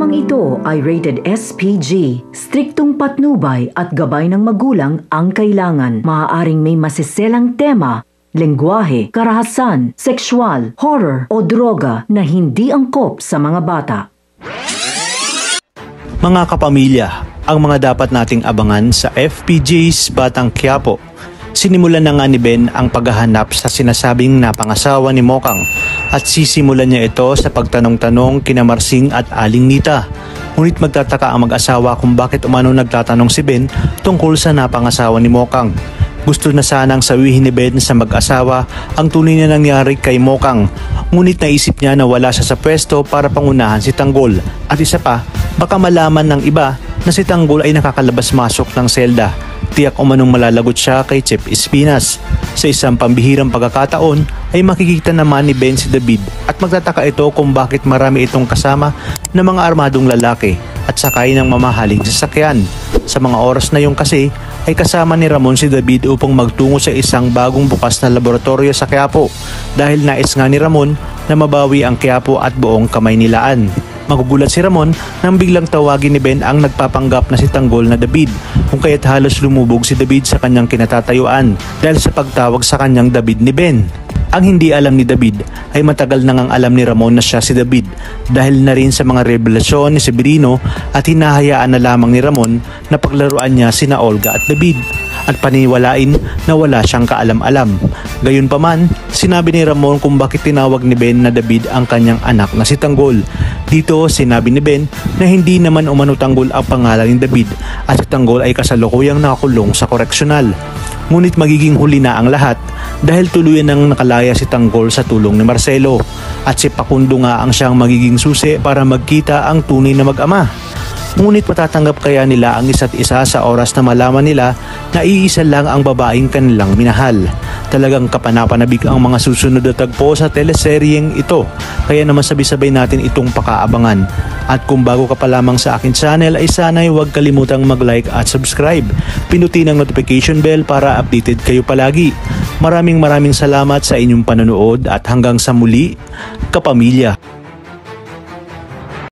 Programang ito ay rated SPG. Striktong patnubay at gabay ng magulang ang kailangan. Maaaring may masiselang tema, lengguwahe, karahasan, sexual, horror o droga na hindi angkop sa mga bata. Mga kapamilya, ang mga dapat nating abangan sa FPJ's Batang Quiapo. Sinimulan na nga ni Ben ang paghahanap sa sinasabing napangasawa ni Mokang at sisimulan niya ito sa pagtanong-tanong kina Marsing at Aling Nita. Ngunit magtataka ang mag-asawa kung bakit umano nagtatanong si Ben tungkol sa napangasawa ni Mokang. Gusto na sanang sawihin ni Ben sa mag-asawa ang tunay na nangyari kay Mokang. Ngunit naisip niya na wala siya sa pwesto para pangunahan si Tanggol. At isa pa, baka malaman ng iba na si Tanggol ay nakakalabas-masok ng selda. Tiyak umanong malalagot siya kay Chef Espinas. Sa isang pambihirang pagkakataon ay makikita naman ni Ben si David at magtataka ito kung bakit marami itong kasama ng mga armadong lalaki at sakay ng mamahaling sasakyan. Sa mga oras na yun kasi ay kasama ni Ramon si David upang magtungo sa isang bagong bukas na laboratorio sa Quiapo dahil nais nga ni Ramon na mabawi ang Quiapo at buong Kamaynilaan. Magugulat si Ramon nang biglang tawagin ni Ben ang nagpapanggap na si Tanggol na David kung kaya't halos lumubog si David sa kanyang kinatatayuan dahil sa pagtawag sa kanyang David ni Ben. Ang hindi alam ni David ay matagal nang alam ni Ramon na siya si David dahil na rin sa mga revelasyon ni Severino at hinahayaan na lamang ni Ramon na paglaruan niya sina Olga at David at paniniwalain na wala siyang kaalam-alam. Gayunpaman, sinabi ni Ramon kung bakit tinawag ni Ben na David ang kanyang anak na si Tanggol. Dito, sinabi ni Ben na hindi naman umano Tanggol ang pangalan ni David at si Tanggol ay kasalukuyang nakakulong sa koreksyonal. Ngunit magiging huli na ang lahat dahil tuluyan nang nakalaya si Tanggol sa tulong ni Marcelo at si Pakundo nga ang siyang magiging susi para magkita ang tunay na mag-ama. Ngunit matatanggap kaya nila ang isa't isa sa oras na malaman nila na iisa lang ang babaeng kanilang minahal. Talagang kapanapanabik ang mga susunod na tagpo sa teleseryeng ito. Kaya naman sabay-sabay natin itong pakaabangan. At kung bago ka pa lamang sa akin channel ay sana'y huwag kalimutang mag-like at subscribe. Pinutin ang notification bell para updated kayo palagi. Maraming salamat sa inyong panonood at hanggang sa muli, kapamilya.